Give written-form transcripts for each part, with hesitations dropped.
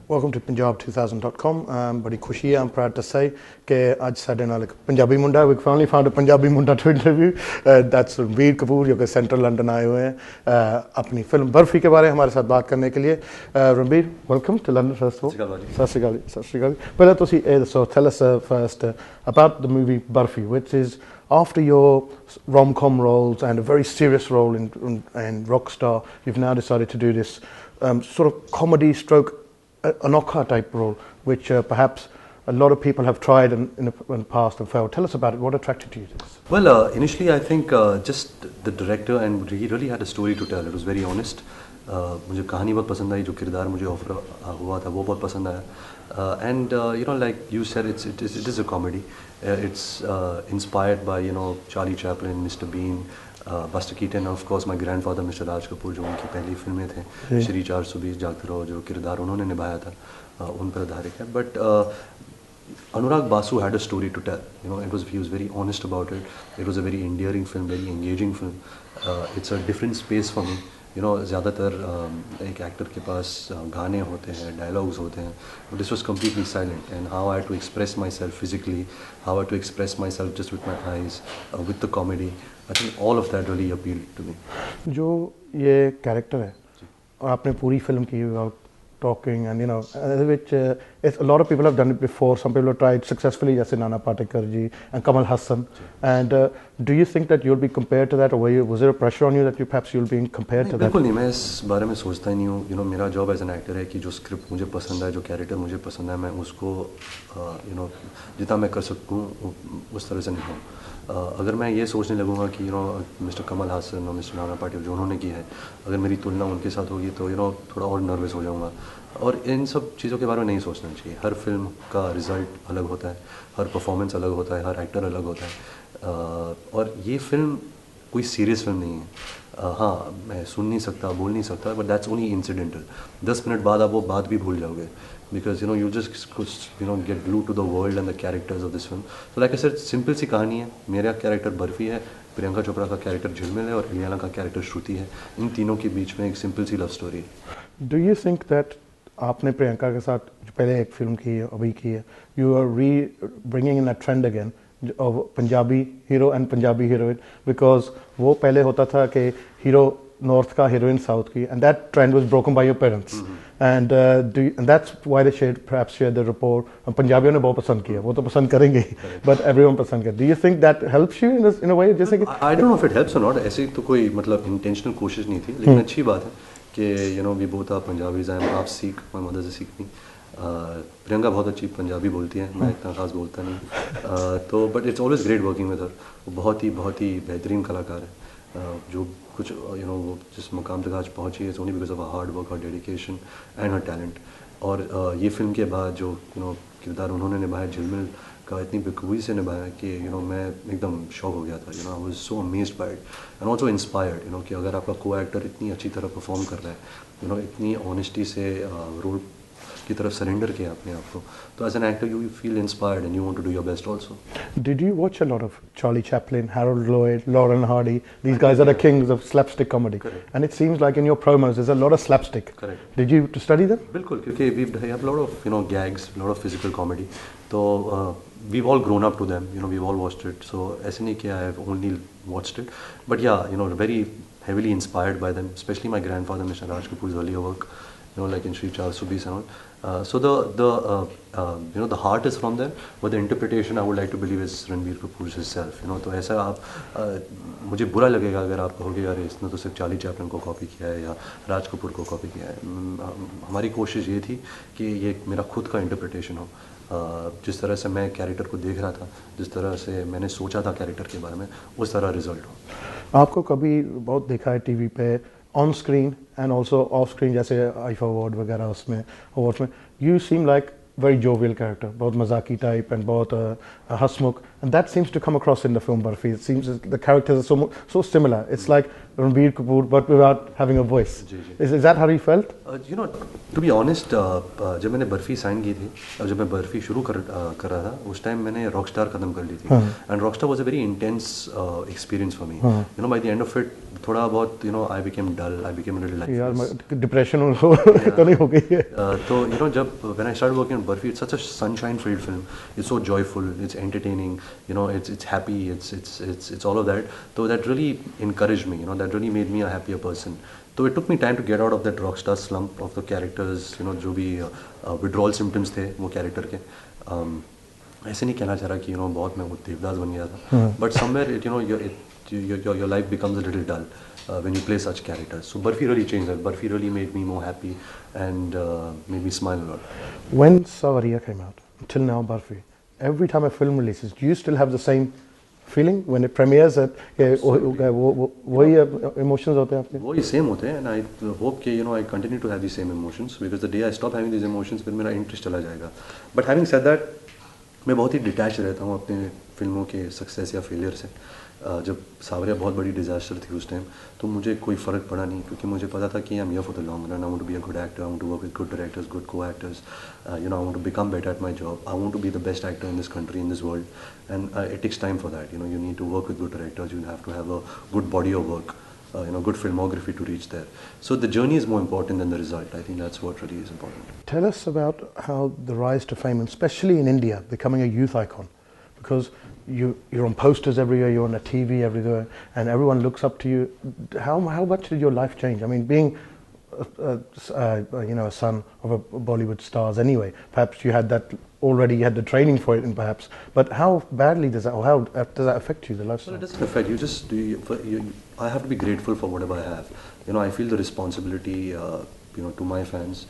Welcome to Punjab2000.com. बड़ी खुशी है, I'm proud to say कि आज साडे नाल एक पंजाबी मुंडा, we finally found a Punjabi Munda to interview. That's Ranbir Kapoor जो कि सेंट्रल लंदन आए हुए हैं अपनी फिल्म बर्फी के बारे में हमारे साथ बात करने के लिए. Ranbir, welcome to London first of all. सत श्री अकाल. पहले तुसी ये दसो, tell us first about the movie Barfi, which is after your rom-com roles and a very serious role in Rockstar, you've now decided to do this sort of comedy stroke Anokha type role, which perhaps a lot of people have tried in the past and failed. Tell us about it. What attracted you to this? Well, initially I think just the director, and he really had a story to tell. It was very honest. मुझे कहानी बहुत पसंद आई, जो किरदार मुझे offer हुआ था वो बहुत पसंद आया. And you know, like you said, it is a comedy. It's inspired by Charlie Chaplin, Mr. Bean, Buster Keaton, of course my grandfather Mr. Raj Kapoor, जो उनकी पहली फिल्में थे, श्री 420 जागते रहो, जो किरदार उन्होंने निभाया था उन पर आधारित है. But Anurag Basu had a story to tell. He was very honest about it. It was a very endearing film, very engaging film. It's a different space for me. ज़्यादातर एक एक्टर के पास गाने होते हैं, डायलॉग्स होते हैं. This was completely silent, and how I had to express myself physically, how I had to express myself just with my eyes, with the comedy. I think all of that really appealed to me. जो ये character है और आपने पूरी film की without talking and which a lot of people have done it before. Some people have tried successfully, जैसे नाना पाटेकर जी and Kamal Hassan. And do you think that you'll be compared to that, or was there a pressure on you that perhaps you'll be compared to that? बिल्कुल नहीं, मैं इस बारे में सोचता ही नहीं हूँ. मेरा जॉब एज एन एक्टर है कि जो स्क्रिप्ट मुझे पसंद है, जो कैरेक्टर मुझे पसंद है, मैं उसको जितना मैं कर सकूँ उस तरह से निभाऊँ. अगर मैं ये सोचने लगूँगा कि मिस्टर कमल हासन और मिस्टर नाना पाटेकर जो उन्होंने किया है, अगर मेरी तुलना उनके साथ होगी तो थोड़ा और नर्वस हो जाऊँगा. और इन सब चीज़ों के बारे में नहीं सोचना चाहिए. हर फिल्म का रिज़ल्ट अलग होता है, हर परफॉर्मेंस अलग होता है, हर एक्टर अलग होता है. और ये फिल्म कोई सीरियस फिल्म नहीं है. हाँ, मैं सुन नहीं सकता, बोल नहीं सकता, but that's only incidental. 10 minute बाद आप वो बात भी भूल जाओगे, because you just get glued to the world and the characters of this film. So like I said, simple सी कहानी है. मेरा कैरेक्टर बर्फी है, प्रियंका चोपड़ा का कैरेक्टर झिलमिल है और इलियाना का कैरेक्टर श्रुति है. इन तीनों के बीच में एक सिंपल सी लव स्टोरी है. Do you think that आपने प्रियंका के साथ पहले एक फिल्म की है, अभी की है, you are bringing in a trend again of Punjabi hero and Punjabi heroine, because वो पहले होता था कि हीरो नॉर्थ का, हीरोइन साउथ की, and that trend was broken by your parents. And that's why they perhaps shared the rapport. पंजाबियों ने बहुत पसंद किया, वो तो पसंद करेंगे ही, but everyone पसंद किया. Do you think that helps you in a way? जैसे कि I don't know if it helps or not. ऐसी तो कोई इंटेंशनल कोशिश नहीं थी, लेकिन अच्छी बात है कि we both are Punjabis. आप सीख, my mother से सीख नहीं. प्रियंका बहुत अच्छी पंजाबी बोलती है, मैं इतना खास बोलता नहीं. तो but it's always great working with her. वो बहुत ही बेहतरीन कलाकार है. जो कुछ वो जिस मुकाम तक आज पहुंची है, only because of hard work और डेडिकेशन एंड हर टैलेंट. और ये फिल्म के बाद जो किरदार उन्होंने निभाया झिलमिल का, इतनी बखूबी से निभाया कि मैं एकदम शॉक हो गया था. I was so amazed bye it and also inspired. कि अगर आपका को एक्टर इतनी अच्छी तरह परफॉर्म कर रहा है, इतनी ऑनेस्टी से रोल की तरफ सरेंडर किया अपने आप को, तो as an actor you feel inspired and you want to do your best also. Did you watch a lot of Charlie Chaplin, Harold Lloyd, Lauren Hardy? These guys are the kings of slapstick comedy. Correct. And it seems like in your promos there's a lot of slapstick. Correct. Did you study them? बिल्कुल, क्योंकि we have a lot of gags, a lot of physical comedy. तो we've all grown up to them. We've all watched it. So ऐसे नहीं कि I have only watched it, but yeah, very heavily inspired by them, especially my grandfather Mr. Raj Kapoor's earlier work, like in Shri 420 and all. So the heart is from there, but the interpretation I would like to believe is Ranbir Kapoor's himself. तो ऐसा आप मुझे बुरा लगेगा अगर आप कहोगे यार इसने तो सिर्फ चार्ली चैपलिन को कॉपी किया है या राज कपूर को कॉपी किया है. हमारी कोशिश ये थी कि ये मेरा खुद का इंटरप्रिटेशन हो. जिस तरह से मैं कैरेक्टर को देख रहा था, जिस तरह से मैंने सोचा था कैरेक्टर के बारे में, उस तरह रिजल्ट हो. आपको कभी बहुत देखा है टीवी पे on screen and also of screen, जैसे आईफा अवार्ड वगैरह उसमें अवार्ड्स में, you seem like very jovial character, बहुत मजाकी type and बहुत हंसमुख, and that seems to come across in the film Barfi. It seems the characters are so similar. It's like Ranbir Kapoor but without having a voice. जी जी Is that how you felt? You know to be honest जब मैंने barfi sign की थी और जब मैं बर्फ़ी शुरू कर रहा था उस टाइम मैंने रॉकस्टार ख़त्म कर ली थी and Rockstar was a very intense experience for me you know by the end of it थोड़ा बहुत you know I became dull I became little like यार डिप्रेशन तो नहीं हो गई है? तो यू नो जब when I start working on Barfi it's such a sunshine filled film it's so joyful it's entertaining you know it's happy it's all of that तो that really encourage me you know that really made me a happier person तो it took me time to get out of that rockstar slump of the characters you know जो भी withdrawal symptoms थे वो character के ऐसे नहीं कहना चाह रहा कि यू नो बहुत मैं वो देवदास बन गया था but somewhere it you know your life becomes a little dull when you play such characters. So Barfi really changed that. Barfi really made me more happy and made me smile a lot. When Sawariya came out, till now Barfi, every time a film releases, do you still have the same feeling when it premieres that वही emotions होते हैं आपके? वही same होते हैं and I hope कि you know I continue to have the same emotions because the day I stop having these emotions फिर मेरा interest चला जाएगा. But having said that, मैं बहुत ही detached रहता हूँ अपने फिल्मों के सक्सेस या फेलियर से जब सावरिया बहुत बड़ी डिज़ास्टर थी उस टाइम तो मुझे कोई फ़र्क पड़ा नहीं क्योंकि मुझे पता था कि I am here for the long run I want to be a good actor I want to work with good directors good co actors you know I want to become better at my job I want to be the best actor in this country in this world and it takes time for that you know you need to work with good directors you have to have a good body of work you know, good filmography to reach there. So the journey is more important than the result. I think that's what really is important. Tell us about how the rise to fame, especially in India, becoming a youth icon, because you're on posters everywhere, you're on a TV everywhere, and everyone looks up to you. How much did your life change? I mean, being you know, a son of a Bollywood stars anyway. Perhaps you had that already, you had the training for it, and perhaps. But how badly does that, or how does that affect you, the lifestyle? Well, it doesn't affect you. Just I have to be grateful for whatever I have. You know, I feel the responsibility. You know, to my fans.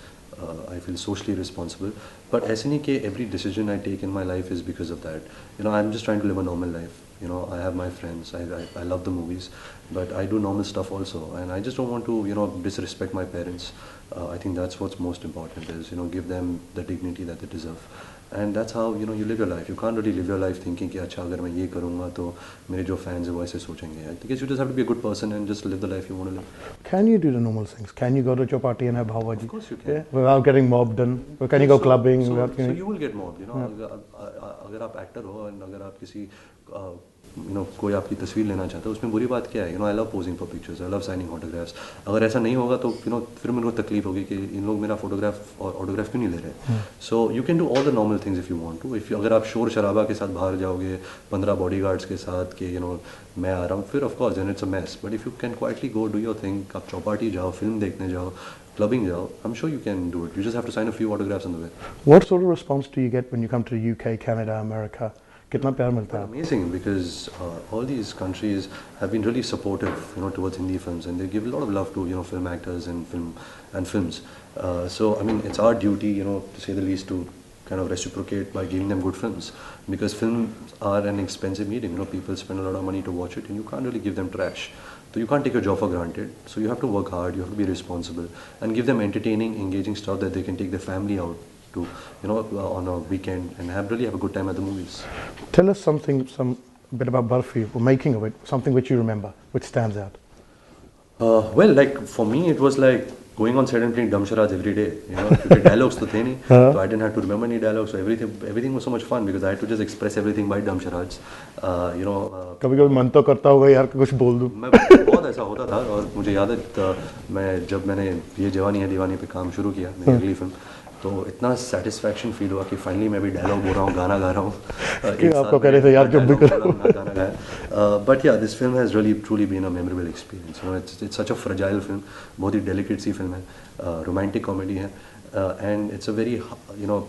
I feel socially responsible. But ऐसे नहीं कि every decision I take in my life is because of that. You know, I'm just trying to live a normal life. You know, I have my friends. I love the movies, but I do normal stuff also, and I just don't want to, you know, disrespect my parents. I think that's what's most important is, you know, give them the dignity that they deserve. And that's how, you know, you live your life. You can't really live your life thinking कि अच्छा अगर मैं ये करूँगा तो मेरे जो fans हैं वो ऐसे सोचेंगे. I think you just have to be a good person and just live the life you want to live. Can you do the normal things? Can you go to your party and have bhava ji? Of course you can. Yeah, without getting mobbed and can you go clubbing? So you will get mobbed, you know. अगर आप actor हो और अगर आप किसी you know कोई आपकी तस्वीर लेना चाहता है उसमें बुरी बात क्या है? You know, I love posing for pictures, I love signing autographs. अगर ऐसा नहीं होगा तो you know फिर मेरे को तकलीफ होगी कि इन लोग मेरा फोटोग्राफ और ऑटोग्राफ क्यों नहीं ले रहे? So you can do all the normal things if you want to. अगर आप शोर शराबा के साथ बाहर जाओगे 15 बॉडीगार्ड्स के साथ कि you know मैं आ रहा हूँ फिर of course then it's a mess. But if you can quietly go do your thing, आप चौपाटी जाओ, फिल्म देखने जाओ, clubbing जाओ, I'm sure you can do it. You just have to sign a few autographs on the way. What sort of response do you get when you come to the UK, Canada, America? कितना प्यार मिलता है? Amazing, because all these countries have been really supportive, you know, towards Hindi films, and they give a lot of love to, you know, film actors and films. So I mean, it's our duty, you know, to say the least, to kind of reciprocate by giving them good films, because films are an expensive medium. You know, people spend a lot of money to watch it, and you can't really give them trash. So you can't take your job for granted. So you have to work hard, you have to be responsible, and give them entertaining, engaging stuff that they can take their family out to, you know, on a weekend and really have a good time at the movies. Tell us some bit about Barfi, or making of it, something which you remember, which stands out. Well, like for me, it was like going on set and playing Dum Charades every day. You know, क्योंकि dialogues तो थे नहीं, so I didn't have to remember any dialogues. So everything was so much fun because I had to just express everything by Dum Charades. You know. कभी-कभी मन तो करता होगा यार कुछ बोल दूँ. मैं बहुत ऐसा होता था और मुझे याद है जब मैंने ये जवानी है दीवानी पे काम शुरू किया मेरी अगली फिल्म तो इतना सेटिस्फैक्शन फील हुआ कि फाइनली मैं भी डायलॉग बोल रहा हूँ गाना गा रहा हूँ आपको कह रहे थे यार जब भी करो गाना गाया but yeah this film has really truly been a memorable experience you know it's such a fragile film बहुत ही डेलिकेट सी फिल्म है रोमांटिक कॉमेडी है and it's a very you know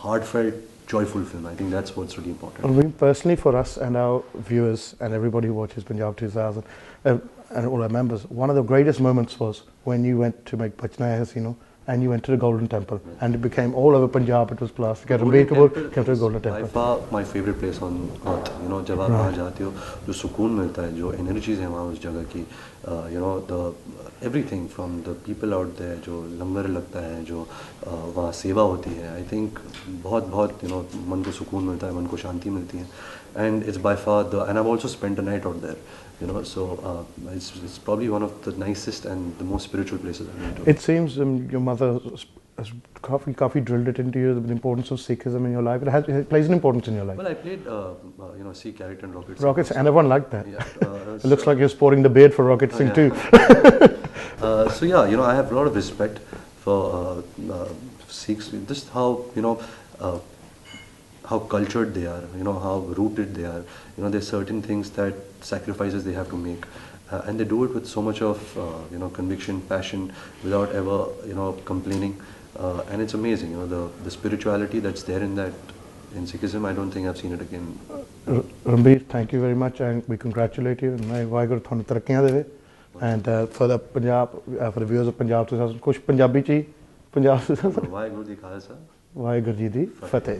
heartfelt joyful film. I think that's what's really important. I mean, personally for us and our viewers and everybody who watches Punjab 2000 and all our members, one of the greatest moments was when you went to make Bachna Hai Hasino and you went to the Golden Temple and it became all over Punjab. It was blast. Ranbir Kapoor came to the Golden Temple. By far my favorite place on earth. You know, जब आप वहाँ जाते हो, जो सुकून मिलता है, जो energies हैं वहाँ उस जगह की, you know, the everything from the people out there, जो लंगर लगता है, जो वहाँ सेवा होती है, I think बहुत you know मन को सुकून मिलता है, मन को शांति मिलती है, and it's by far and I've also spent a night out there. you know. So it's probably one of the nicest and the most spiritual places I've been to. It seems your mother has coffee drilled it into you, the importance of Sikhism in your life. It plays an importance in your life. Well, I played, you know, Sea Carrot and Rocket Singh. Rockets, and everyone liked that. Yeah, It looks like you're sporting the beard for Rocket Singh too. So yeah, you know, I have a lot of respect for Sikhs. Just how, you know, how cultured they are, you know, how rooted they are. You know, there's certain things that sacrifices they have to make, and they do it with so much of you know, conviction, passion, without ever, you know, complaining. And it's amazing, you know, the spirituality that's there in Sikhism. I don't think I've seen it again. Ranbir, thank you very much, and we congratulate you. And may Vaheguru ਤੁਹਾਨੂੰ ਤਰੱਕੀਆਂ ਦੇਵੇ. And for the Punjab, for the viewers of Punjab 2000, ਕੁਝ ਪੰਜਾਬੀ ਚ ਹੀ ਪੰਜਾਬ ਵਾਹਿਗੁਰੂ ਜੀ ਖਾਲਸਾ, ਵਾਹਿਗੁਰੂ ਜੀ ਦੀ ਫਤਿਹ.